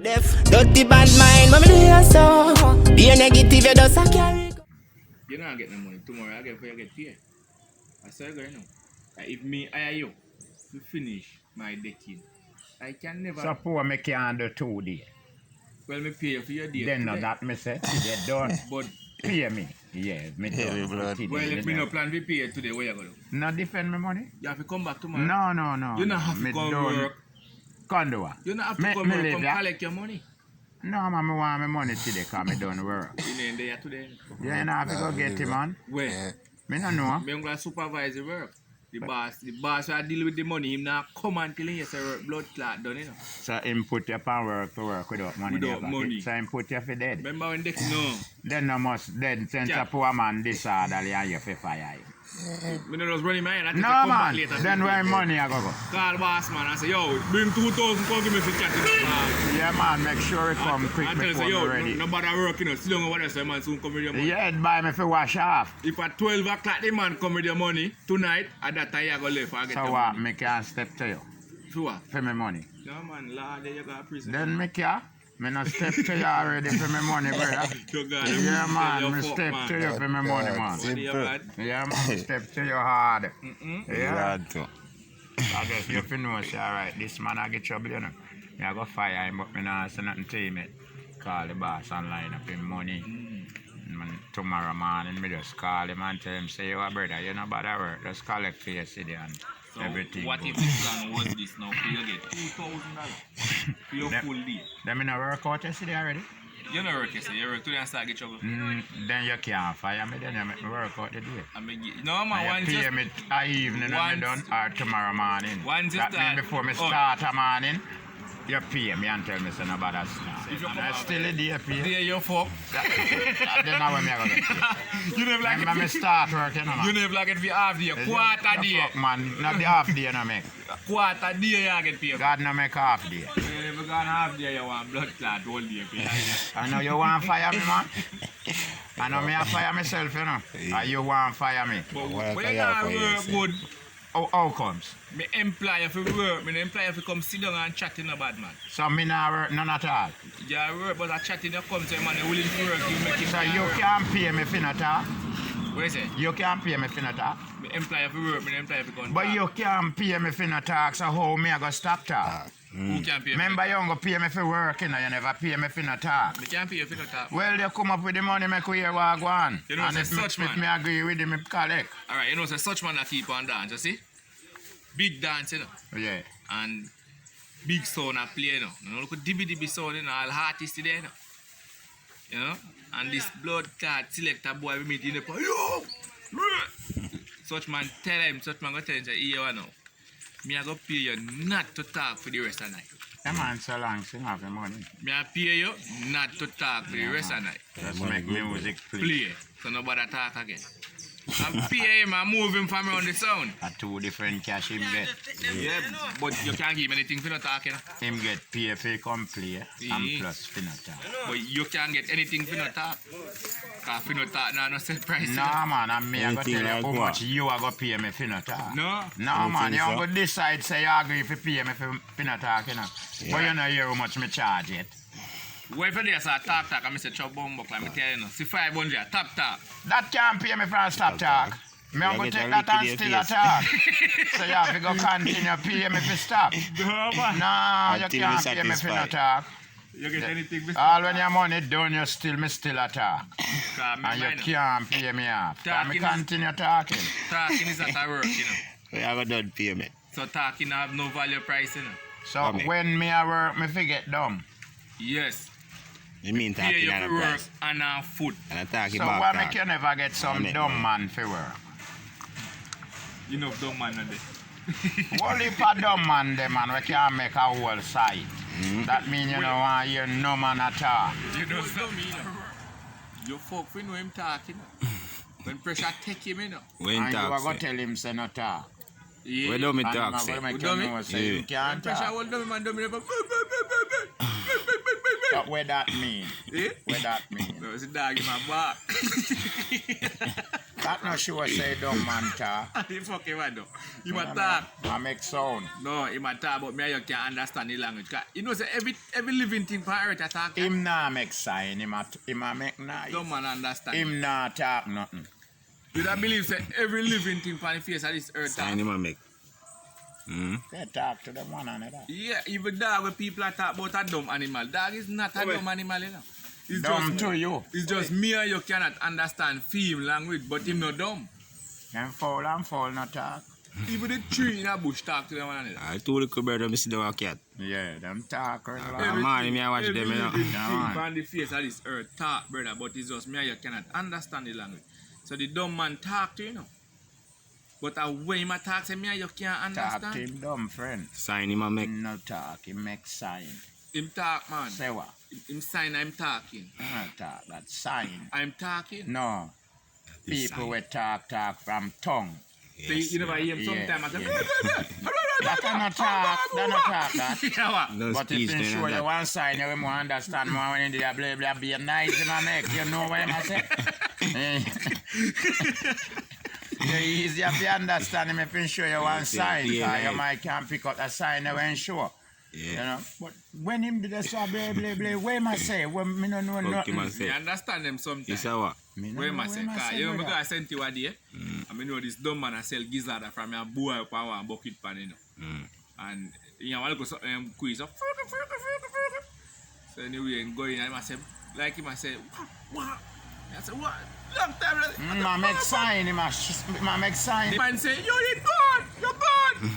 Def, dirty bad mind, mommy do you so. Be a negative, you just a carry. You're not getting the money. Tomorrow I get paid. I say go now. If me hire you to finish my decking, I can never. Suppose me can do 2 days. Well, me pay you for your day. Then no, that me say, you done. But Pay me. Yeah, me done. well, if me no plan to pay you today, where you go? No defend me money? You have to come back tomorrow. No. You don't have to come work. Come do what? You don't have to come work, come collect your money. No, man, I want my money today because I done work. You ain't there today. You ain't have to go get him, man. Where? Me no know. Me going to supervise the work. The boss will deal with the money. Him not come until he say blood clot done, you know. So him put you upon work to work without money. Without money. So him put you for dead. Remember when they no. Then no must dead since a poor man disorderly and you for fire him. Me no just running my head. No man, then where money I go? Call boss man and say, yo, bring 2,000 come give me for chatting. Yeah man, make sure it come quick before me ready. Nobody work, you know, sit down over there so man soon come with your money. Yeah, it buy me for wash off. If at 12 o'clock the man come with your money, tonight, at that time you go left and get so your what, money. me can step to you? For what? For my money. No man, Lord, you got prison. Then me can? Me no step to you already for my money, brother. Yeah man, me step to you for my money, man. Yeah man, step to you hard. Yeah. I guess you fi know, say, alright, this man I get trouble, you know. Me I go fire him, but me not say nothing to him yet. Call the boss and line up him money. Man, tomorrow morning, me just call him and tell him, say, yo brother, you know about that work, just collect for your city and so everything. What if this plan was this now? You get $2,000 for your full day. Then me no work out yesterday already. You know work yesterday, you work today and start get trouble. Then you can't fire me, then you make me work out the day. No man, And you pay me a evening and me done or tomorrow morning. That means before me start a morning, you pay me and tell me say no bother start. And I still a day pay. Day you fuck. Then now when me I go get paid. You never like Remember me start working, man. You never like it for half day, quarter day. Fuck man, not the half day no make. Quarter day you get paid. God no make half day. You never gone half day you want blood clot whole day pay. I know you want fire me, man. I know me I fire myself, you know. And you want fire me. But when you not work good, how comes? me employ you for work, me employ you for come sit down and chat in a bad man. So me not work none at all. Yeah, work, but I chat in you come to a man you willing to work, you make it. So you can't pay me for not talk? What you say? You can't pay me for not talk? Me employ you for work, me employ you for come. But you can't pay me for not talk, so how me I go stop talk? Who can pay me? Remember you don't go pay me for work, you know, you never pay me for not talk. Me can't pay you for no talk. Well, you come up with the money, make we hear what go on. You know, and it's such if man. me agree with him, me collect. Alright, you know, so such man that keep on dance, you see? Big dance, you know. Yeah. And big sound a play, you know. You know, look at dibby sound, you know, all artists today, you know. You know? And this blood card selector boy we meet in the park, yo! Such man tell him, such man go tell him, say, here you know. Me I go pay you not to talk for the rest of the night. That man so long, sing have the money. Me I pay you not to talk for the rest of the night. Just make music Play, so nobody talk again. And pay him and move him from around the sound. A 2 different cash him get. Yeah, but you can't give him anything for not talking. Him get pay for come play and Yeah. plus for not talk. But you can't get anything for not talk. Because for not talk, no set price. No man, and me I go tell you how much you are go pay me for not talk. No. No man, you go decide say you agree to pay me for not talk, you know. But you know hear how much me charge yet. Well, for this, I talk, and I say, chop bomb, like I tell you, see 500, top. That can't pay me for a stop talk. Me I'm going to take that and still a talk. So you have to go continue pay me for stop. No, you can't pay me for no talk. You get anything for All when your money done, you still a talk. And you can't pay me off. And me continue talking. Talking is not a work, you know. We have a done payment. So talking have no value price, you know. So when me a work, me forget dumb. Yes. You mean Pay talking you on a for work price. and food. And talking So about why talk. make you never get some dumb man for work? You know, dumb man on there. Only for dumb man them man we can make a whole site. That mean you know want hear no man at all. You know something, you know. You fuck we know him talking. When pressure take him, you know. When And you are talk going to say. tell him say no talk. Yeah. Where do me And talk him say? a go make You you dummy? know say you can't When pressure talk. hold dummy man, dummy. But what that mean? Eh? What that mean? No, it's a dog in my back. That not sure say dumb man talk. The fuck him do? He might talk. I make sound. No, he might talk, but me you can't understand the language. 'Cause you know, say every living thing on earth attack. Him nah make sign, him a make noise. Dumb man understand. Him nah talk nothing. You don't believe say every living thing on the face of this earth Sign him a make. They talk to them one another. Yeah, even dog when people are talk about a dumb animal. Dog is not a dumb animal, you know. It's Dumb just, to you. It's just me and you cannot understand film language, but him not dumb. And foul not talk. Even the tree in a bush talk to them one another. I told the cupboard them see the cat. Yeah, them talk. Man, me I watch them, you know. Every living thing on the face of this earth talk, brother, but it's just me and you cannot understand the language. So the dumb man talk to you know. But when him talk, say me and you can't understand. Talk to him dumb friend. Sign him a make. Him no talk, he make sign. Him talk, man. Say what? Him sign I'm talking. Not talk, that's sign. I'm talking. No. People will talk from tongue. So you never hear him sometime. I say, That cannot talk, that. Yeah, what? No But if speech, you show then you one side, you will more understand more when you blah blah be nice in my neck. You know what I'm saying? It's easier to understand him if you show you one side. Because you might can't pick up a sign when sure. Yeah. You know? But when him do this blah blah blah, what am I say? When me no know nothing. You understand them sometimes. You say what? Where am I say? You know, because I sent you a day. I mean, know this dumb man I sell gizzard from your boy up and one bucket pan, you know. And you know, I go quiz. So anyway, and go in, and I say, like him, I say, what? I said, what? Long time. I make sign, I make sign. The man say, you're gone, you're gone.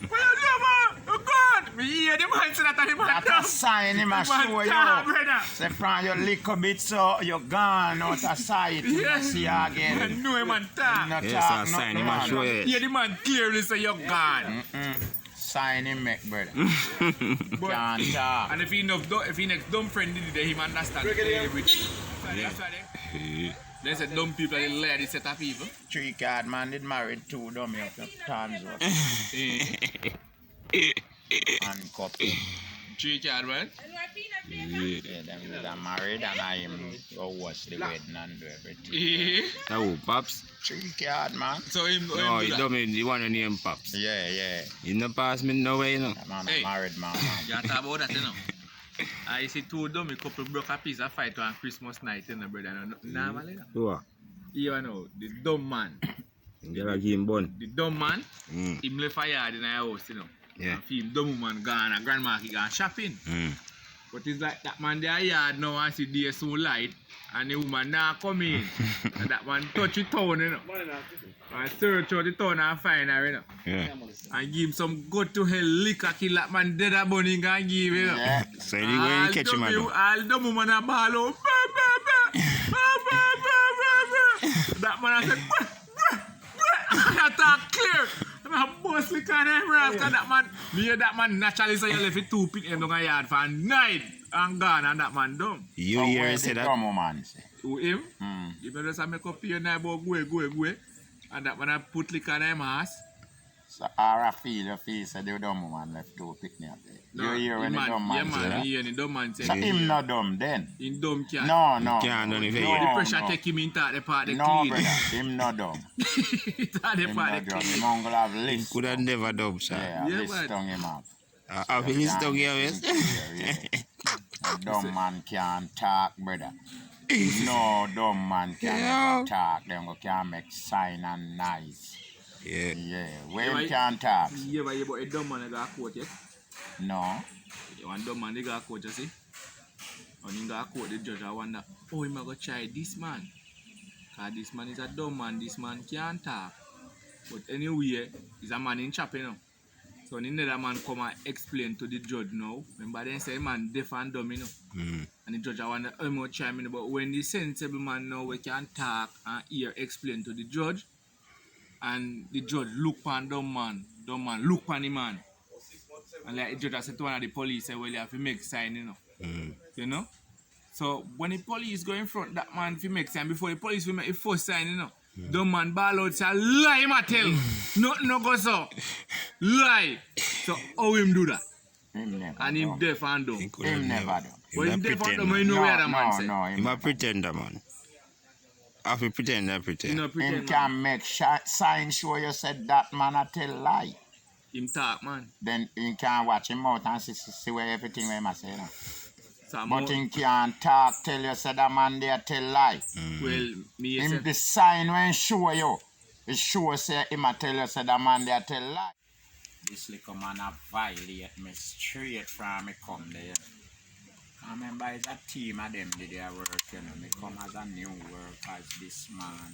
Where you go, man? You're gone. Me hear the man say that, and the man That's a sign him a show you. brother. Say from your little bit so you're gone out of sight. You see you again. I know him and talk. Not Yes, talk I sign nothing, him a man. show you. Yeah, the man clearly say you're gone. Sign him make brother. But, Can't talk. and if he next dumb friend did it, him understand everything. That's why they said dumb people are the set of people. 3 card man did married 2 dummy up your times up. And couple. 3 card, man. Yeah, them are married and I am go watch the wedding and do everything. Oh, Pops? 3 card man. So him No, do you that. don't mean the one who name Pops. Yeah. You no pass me no way, you know. That man Hey. a married man. You talk about that, you know. I see 2 dummy couple broke a piece of fight on Christmas night, you know, brother. Normally, you know. Who are? You know, the dumb man. You gotta give him bun. The dumb man, him left a yard in our house, you know. Yeah. And see him dumb woman gone and grandma he gone shopping. But it's like that man there yard now and see day so light and the woman now come in. And that man touch the town, you know. And search out the town and find her, you know. Yeah. And give him some go to hell liquor kill that man dead a bunny and give, you know. Yeah. So you go and catch him, man. All dumb woman a ball out. That man a said, I talk clear. And I bust the kind of rascal that man. Me hear that man naturally say you left it 2 pick him down a yard for night and gone and that man dumb. You So hear where him say the that? dumb man say? Who him? If you just make up your neighbor go. And that man a put liquor in him ass. So I feel say the dumb man left 2 pick me up there. You hear when the dumb man yeah, say man, that? he hear the dumb man say. So him not dumb then? In dumb cat. No. Can't do anything. No, The pressure no. take him into the part the No, clean. brother, him not dumb. The Him part not the dumb. clean. Him uncle have list. Could have never done, sir. Yeah, Yeah, list man. tongue him up. I've been his tongue here, yes? A dumb man can't talk, brother. No dumb man can talk. Them go can make sign and nice. Yeah. Yeah, where him can talk? You ever hear about a dumb man that got a court yet? No. One dumb man they got a court, you see? And he got a court, the judge I wonder, oh, he might go try this man. Because this man is a dumb man, this man can't talk. But anyway, he's a man in chop, you know. So another man come and explain to the judge now. Remember then say man deaf and dumb, you know. And the judge I wonder, oh, he might try me, but when the sensible man now we can talk and hear explain to the judge, and the judge look on dumb man look on the man. And like the judge said to one of the police, say, well, you have to make sign, you know. You know? So when the police go in front, that man if make sign, before the police will make the first sign, you know. Dumb man ball out, say, lie, ma tell. Nothing no go so. Lie. So how him do that? Him never And him dumb. deaf and dumb. Him never do. But him deaf and dumb, pretender. you know where the man No, say. no, He's a pretender, man. I have to pretend, You know Him pretend, man. can make sign show you said that man a tell lie. Him talk, man. Then he can watch him out and see where everything where him say. No? So But he can't talk, tell you say that man there tell lie. well, me Him say, the sign when show you. It show say him a tell you say that man there tell lie. This little man a violate me straight from me come there. I remember it's a team of them did their work, you know. Me come as a new work as this man.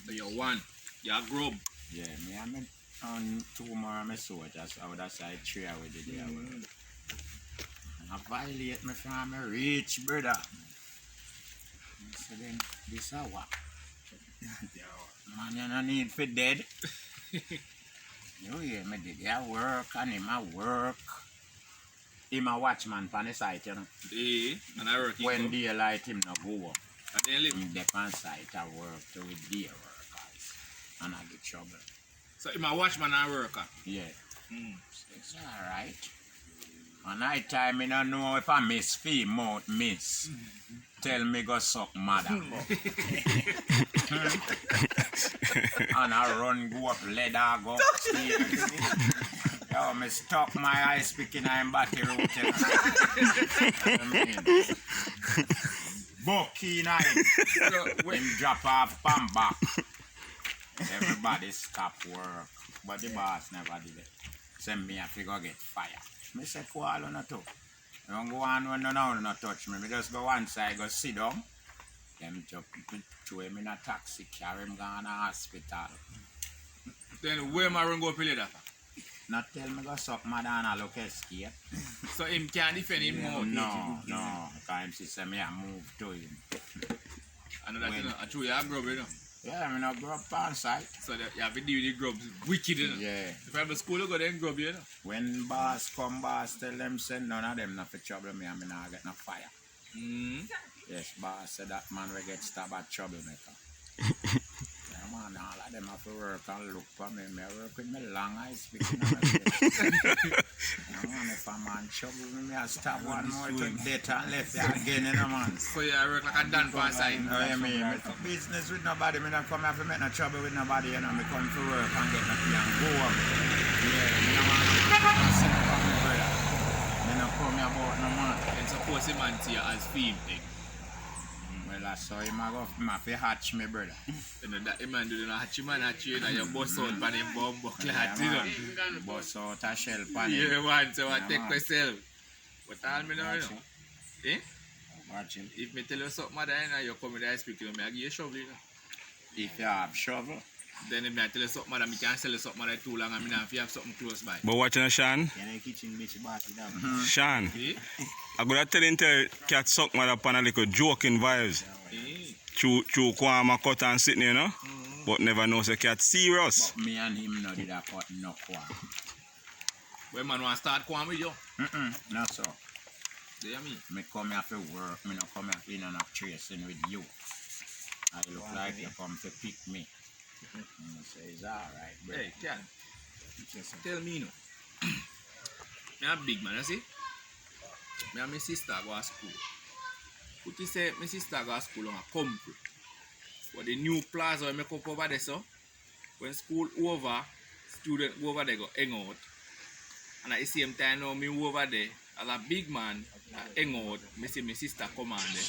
so you're one. You're a grub. Yeah, me and me on 2 more of my soldiers. I would have said 3 I would do their work. And I violate me from me rich brother. So then this a what? Man, you no need for dead. You hear me did their work and him a work. Him a watchman on the site, you know. Yeah, and I work. When daylight him no go up. And then live. Him dey on site I work to with their workers. And I get trouble. So him a watchman and worker. Yeah. It's alright. On night time I don't know if I miss fee mouth miss. Tell me go suck mother. And I run go up ladder go upstairs. Yo, me stuck my eyes picking I'm battery route. Bucky night. When drop off pan back. Everybody stop work. But the boss never did it. Send me a figure get fire. Me say call on a two. I don't go on when no touch me. Me just go one side, go sit down. Them jump throw him in a taxi, carry him gone to hospital. Then where am I run go play that? Not tell me go suck my down a look escape. So him can't defend him more. No. Because him say me I move to him. And that you know, I true you a grub, you know. Yeah, I not grow up on site. So that you have to deal with the grubs wicked, you know. Yeah. If I have a school, you go then grub, you know. When boss come, boss tell them send none of them not for trouble me and me not get no fire. Yes, boss said that man will get stabbed at troublemaker. Yeah, man, all of them have to work and look for me. I work with me long eyes speaking on my face. Yeah, man, if a man trouble me, I stab one more to death and left you again, you know, man. So you work like a Dan pan side. Oh, yeah, me do business with nobody. Me don't come here to make no trouble with nobody, you know. Me come to work and get no fee and go home. Yeah, me no want to sit from me, brother. Me no come here about no man. And suppose him and see you as fame thing. Well, I saw him go have to hatch me, brother. You know that man do the hatch man hatch you know you bust out pan him bomb clad, you know. Bust out a shell pan him. Yeah, man, so I take myself. But all me know, you know. Eh? Watch him. If me tell you something, you know, you come with the ice pick, you know, I give you a shovel, you know. If you have shovel. Then if I tell you something, I can't sell you something too long, I mean, if you have something close by. But watching Shawn, Shawn, Eh? I gotta tell him cat suck mother upon a little joking vibes. Eh? Chew kwama cut and sitting, you know. But never know the cat serious. But me and him no did a cut no quam. When man want to start going with you, Not so. do you mean? Me come here for work, me no come here in and up tracing with you. I look like you come to pick me. So it's alright, bro. Hey, Ken, tell me, no. Me a big man, you see? Me and my sister go to school. Put you say my sister go to school on a country. But the new plaza we make up over there, so when school over, student go over there go hang out. And at the same time now me over there, as a big man, hang out, me see my sister come on there.